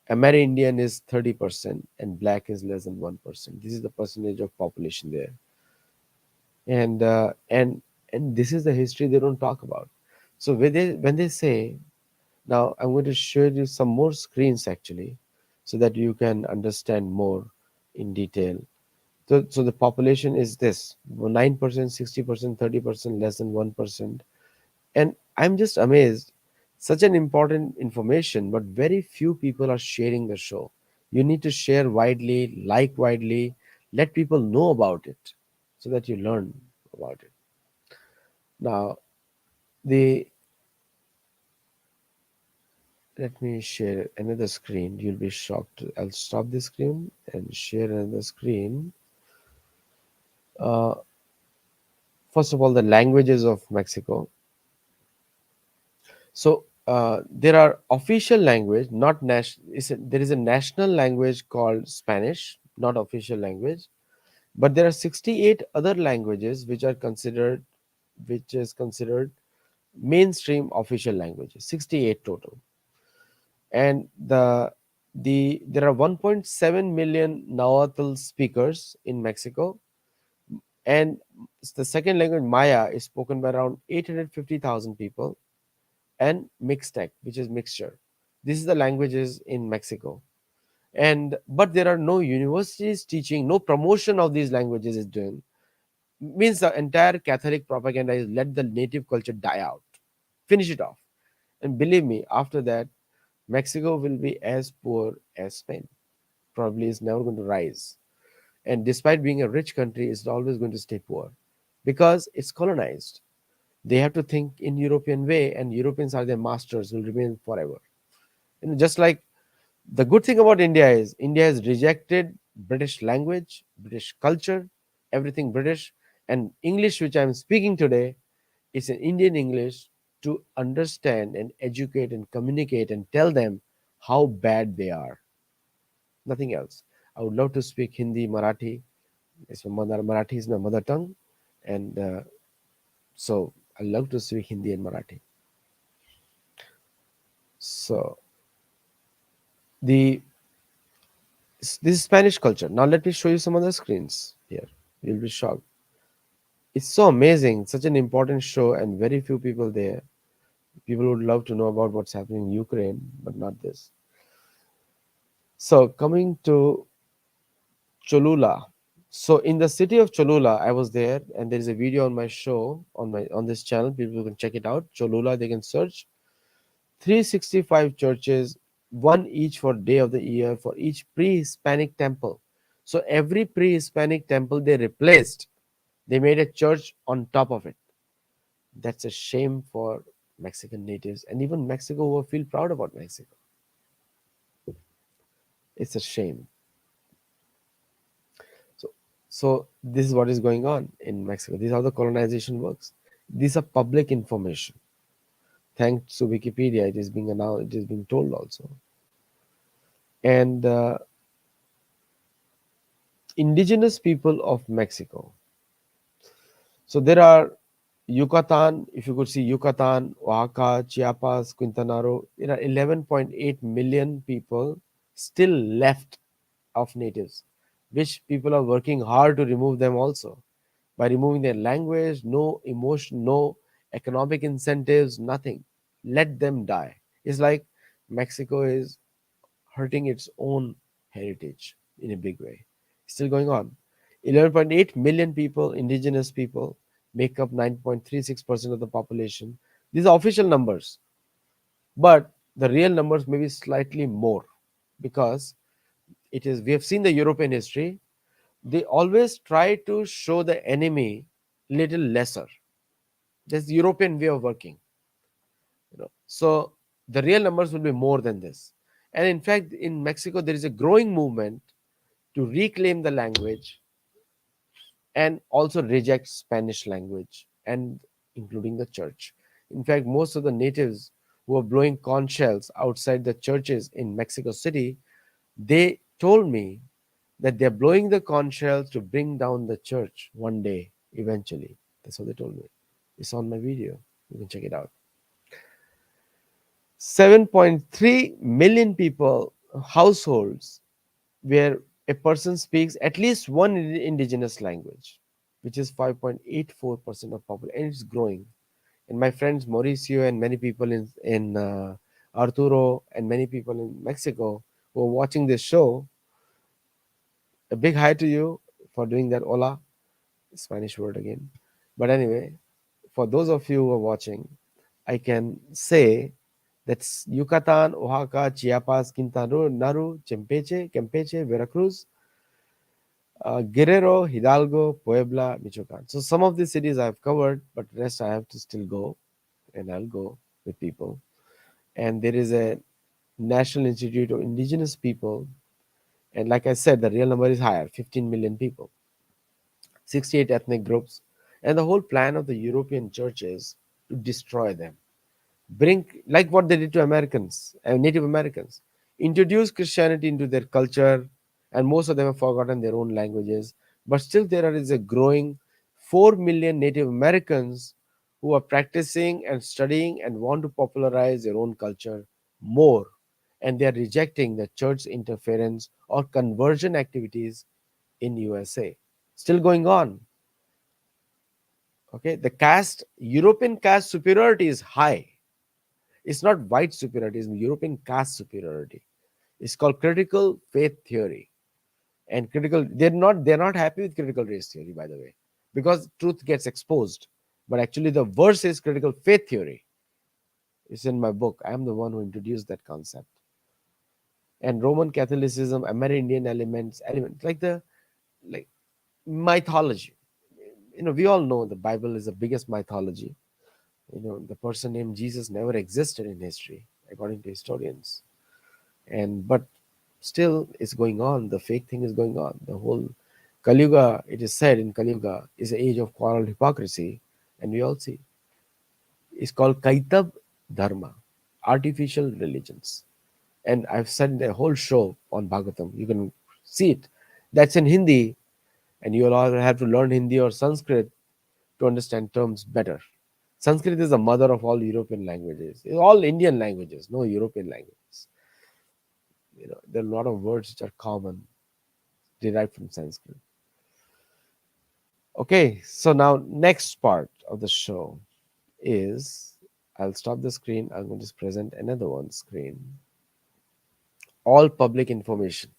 Amerindian is 30% and black is less than 1%. This is the percentage of population there, and and this is the history they don't talk about. So when they say, now I'm going to show you some more screens actually, so that you can understand more in detail. So the population is this: 9%, 60%, 30%, less than 1%. And I'm just amazed. Such an important information, but very few people are sharing the show. You need to share widely, like widely, let people know about it so that you learn about it. Now, the let me share another screen. You'll be shocked. I'll stop the screen and share another screen. Uh, First of all, the languages of Mexico. So there are official language, not national. There is a national language called Spanish, not official language, but there are 68 other languages which is considered mainstream official languages. 68 total, and there are 1.7 million Nahuatl speakers in Mexico, and the second language Maya is spoken by around 850,000 people, and Mixtec, which is mixture. This is the languages in Mexico. And but there are no universities teaching, no promotion of these languages is doing. Means the entire Catholic propaganda is let the native culture die out, finish it off. And believe me, after that, Mexico will be as poor as Spain. Probably is never going to rise. And despite being a rich country, it's always going to stay poor because it's colonized. They have to think in European way, and Europeans are their masters, will remain forever. Just like the good thing about India is India has rejected British language, British culture, everything British, and English, which I'm speaking today, is an Indian English to understand and educate and communicate and tell them how bad they are. Nothing else. I would love to speak Hindi, Marathi. Marathi is my mother tongue, and so I love to speak Hindi and Marathi. So the this is Spanish culture. Now let me show you some other screens here. You'll be shocked. It's so amazing, such an important show, and very few people there. People would love to know about what's happening in Ukraine, but not this. So coming to Cholula. So in the city of Cholula, I was there, and there is a video on my show on this channel. People can check it out. Cholula, they can search 365 churches, one each for day of the year for each pre-Hispanic temple. So every pre-Hispanic temple they replaced, they made a church on top of it. That's a shame for Mexican natives and even Mexico who feel proud about Mexico. It's a shame. So, so this is what is going on in Mexico. This is how the colonization works. These are public information. Thanks to Wikipedia, it is being announced. It is being told also. And indigenous people of Mexico. So there are Yucatan, if you could see Yucatan, Oaxaca, Chiapas, Quintana Roo, there are 11.8 million people still left of natives, which people are working hard to remove them also by removing their language, no emotion, no economic incentives, nothing. Let them die. It's like Mexico is hurting its own heritage in a big way. Still going on. 11.8 million people, indigenous people, make up 9.36% of the population. These are official numbers, but the real numbers may be slightly more because it is we have seen the European history. They always try to show the enemy little lesser. That's the European way of working. So the real numbers will be more than this. And in fact, in Mexico, there is a growing movement to reclaim the language and also reject Spanish language and including the church. In fact, most of the natives who are blowing conch shells outside the churches in Mexico City, they told me that they're blowing the conch shells to bring down the church one day, eventually. That's what they told me. It's on my video. You can check it out. 7.3 million people, households, where a person speaks at least one indigenous language, which is 5.84% of population, and it's growing. And my friends Mauricio and many people in Arturo and many people in Mexico who are watching this show, a big hi to you for doing that. Hola, Spanish word again. But anyway, for those of you who are watching, I can say that's Yucatan, Oaxaca, Chiapas, Quintana Roo, Campeche, Veracruz, Guerrero, Hidalgo, Puebla, Michoacan. So some of these cities I've covered, but rest I have to still go, and I'll go with people. And there is a National Institute of Indigenous People, and like I said, the real number is higher, 15 million people, 68 ethnic groups, and the whole plan of the European churches to destroy them. Bring, like what they did to Americans, Native Americans, introduce Christianity into their culture, and most of them have forgotten their own languages. But still, there is a growing 4 million Native Americans who are practicing and studying and want to popularize their own culture more, and they are rejecting the church interference or conversion activities in USA. Still going on. Okay, the caste, European caste superiority is high. It's not white superiority, it's European caste superiority. It's called critical faith theory. And critical, they're not happy with critical race theory, by the way, because truth gets exposed. But actually, the verse is critical faith theory. It's in my book. I am the one who introduced that concept. And Roman Catholicism, Amerindian elements like the like mythology. We all know the Bible is the biggest mythology. The person named Jesus never existed in history, according to historians. But still it's going on. The fake thing is going on. The whole Kaliuga, it is said in Kaliuga, is the age of quarrel hypocrisy, and we all see it's called Kaitab Dharma, artificial religions. And I've said the whole show on Bhagavatam. You can see it. That's in Hindi, and you'll all have to learn Hindi or Sanskrit to understand terms better. Sanskrit is the mother of all European languages. It's all Indian languages, no European languages. There are a lot of words which are common, derived from Sanskrit. Okay, so now next part of the show is I'll stop the screen. I'm going to present another one screen. All public information.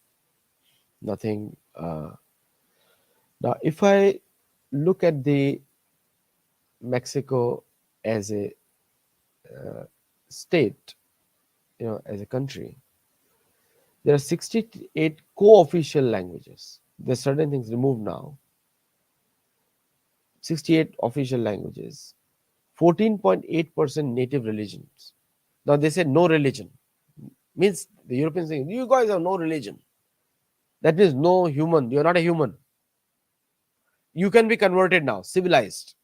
Nothing. Now, if I look at the Mexico as a state, as a country, there are 68 co-official languages. There's certain things removed now. 68 official languages, 14.8% native religions. Now they said no religion. Means the Europeans saying, you guys have no religion. That means no human. You're not a human. You can be converted now, civilized.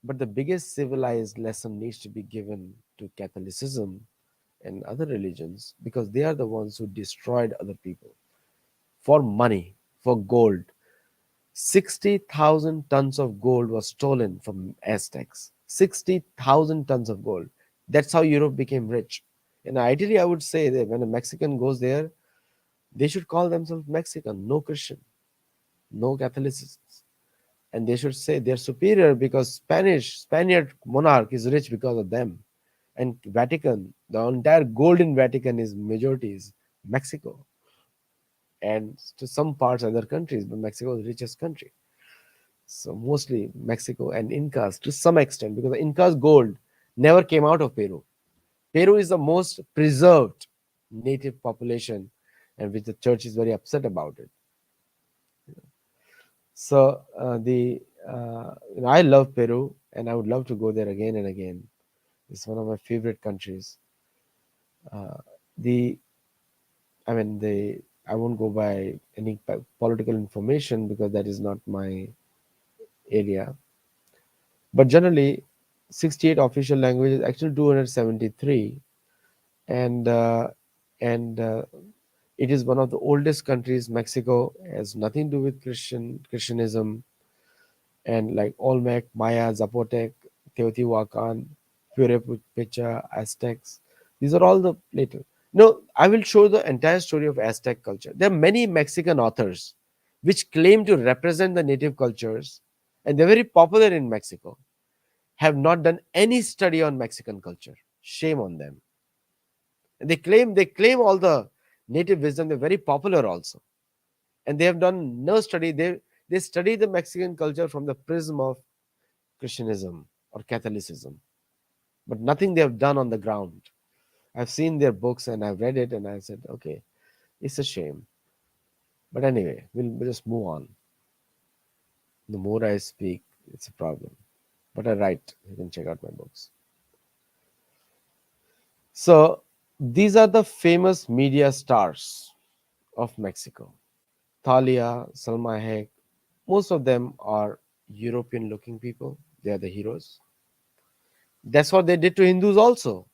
But the biggest civilized lesson needs to be given to Catholicism and other religions because they are the ones who destroyed other people for money, for gold. 60,000 tons of gold was stolen from Aztecs. 60,000 tons of gold. That's how Europe became rich. And ideally, I would say that when a Mexican goes there, they should call themselves Mexican, no Christian, no Catholicism. And they should say they're superior because Spaniard monarch is rich because of them. And Vatican, the entire gold in Vatican is majority is Mexico, and to some parts other countries, but Mexico is the richest country. So mostly Mexico and Incas to some extent, because the Incas gold never came out of Peru. Peru is the most preserved native population, and which the church is very upset about it. So I love Peru, and I would love to go there again and again. It's one of my favorite countries. Uh, the the I won't go by any political information because that is not my area. But generally, 68 official languages, actually 273, and it is one of the oldest countries. Mexico has nothing to do with Christianism, and like Olmec, Maya, Zapotec, Teotihuacan, Purepecha, Aztecs. These are all the later. No, I will show the entire story of Aztec culture. There are many Mexican authors which claim to represent the native cultures, and they're very popular in Mexico, have not done any study on Mexican culture. Shame on them. And they claim all the native wisdom. They're very popular also, and they have done no study. They study the Mexican culture from the prism of Christianism or Catholicism, but nothing they have done on the ground. I've seen their books and I've read it, and I said, okay, it's a shame. But anyway, we'll just move on. The more I speak, it's a problem. But I write. You can check out my books. So these are the famous media stars of Mexico. Thalia, Salma Hayek, most of them are European looking people. They are the heroes. That's what they did to Hindus also.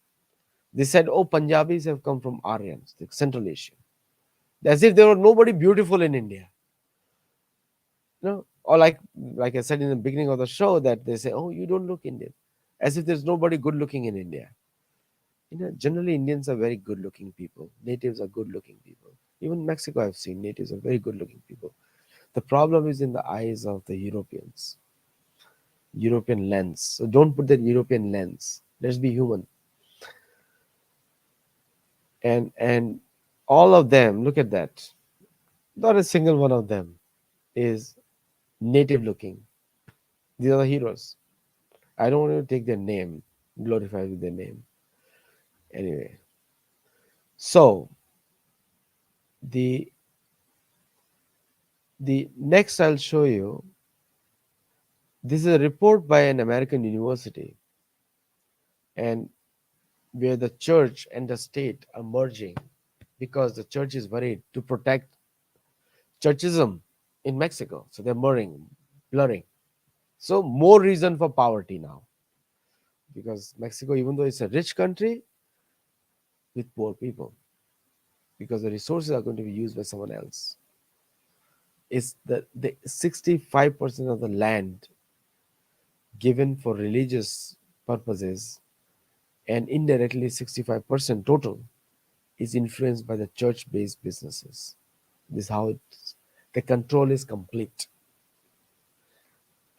They said, oh, Punjabis have come from Aryans, the Central Asia. As if there were nobody beautiful in India. Or like I said in the beginning of the show, that they say, oh, you don't look Indian. As if there's nobody good looking in India. Generally Indians are very good looking people. Natives are good looking people. Even Mexico I've seen natives are very good looking people. The problem is in the eyes of the Europeans. European lens. So don't put that European lens. Let's be human. And all of them, look at that. Not a single one of them is native looking. These are the heroes. I don't want to take their name, glorify with their name. Anyway, so the the next I'll show you. This is a report by an American university, and where the church and the state are merging because the church is worried to protect churchism in Mexico. So they're merging, blurring. So more reason for poverty now, because Mexico, even though it's a rich country, with poor people, because the resources are going to be used by someone else. It's the 65% of the land given for religious purposes, and indirectly 65% total is influenced by the church-based businesses. This is how the control is complete,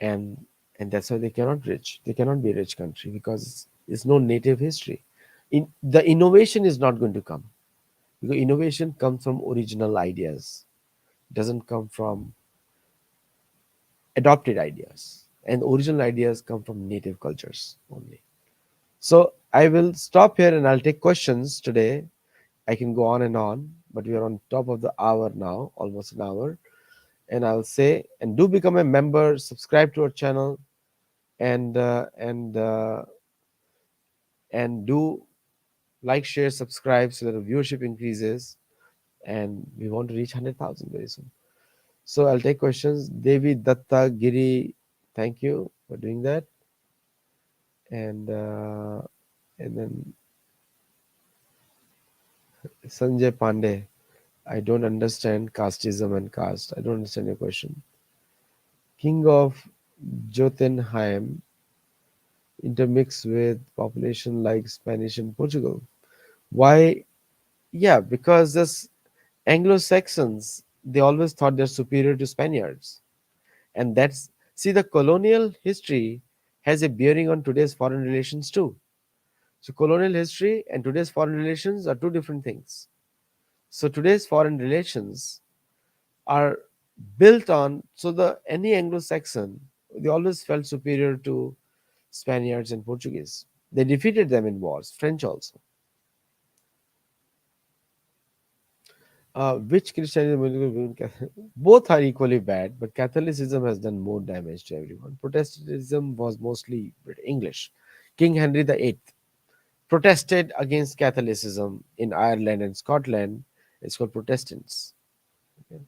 and that's why they cannot rich. They cannot be a rich country because it's no native history. The innovation is not going to come, because innovation comes from original ideas, doesn't come from adopted ideas, and original ideas come from native cultures only. So I will stop here and I'll take questions today. I can go on and on, but we are on top of the hour now, almost an hour. And I'll say, and do become a member, subscribe to our channel, and and do like, share, subscribe so that the viewership increases, and we want to reach 100,000 very soon. So I'll take questions. Devi Datta Giri, thank you for doing that. And then Sanjay Pandey, I don't understand casteism and caste. I don't understand your question. King of Jotunheim intermix with population like Spanish and Portugal. Why? Yeah, because this Anglo-Saxons, they always thought they're superior to Spaniards. And see, the colonial history has a bearing on today's foreign relations too. So colonial history and today's foreign relations are two different things. So today's foreign relations are built on, so the any Anglo-Saxon, they always felt superior to Spaniards and Portuguese. They defeated them in wars, French also. Which Christianity, both are equally bad, but Catholicism has done more damage to everyone. Protestantism was mostly English. King Henry VIII protested against Catholicism in Ireland and Scotland. It's called Protestants. Okay.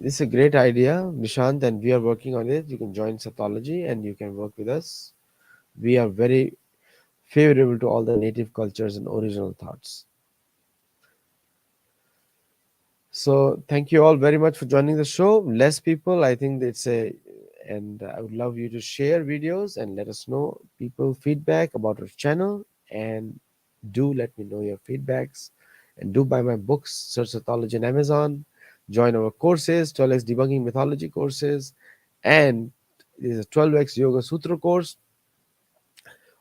This is a great idea, Nishant, and we are working on it. You can join Sattology and you can work with us. We are very favorable to all the native cultures and original thoughts. So thank you all very much for joining the show. Less people, I think it's a, and I would love you to share videos and let us know people feedback about our channel, and do let me know your feedbacks, and do buy my books, search Sattology on Amazon, join our courses, 12x debunking mythology courses, and there's a 12x yoga sutra course.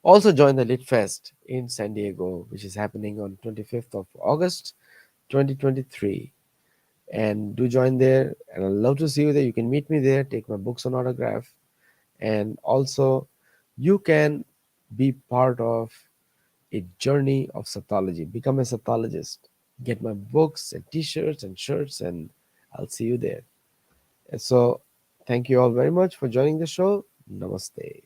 Also join the Lit Fest in San Diego, which is happening on 25th of August 2023, and do join there, and I'd love to see you there. You can meet me there, take my books on autograph, and also you can be part of a journey of Sattology. Become a Sattologist. Get my books and t-shirts and shirts, and I'll see you there. And so thank you all very much for joining the show. Namaste.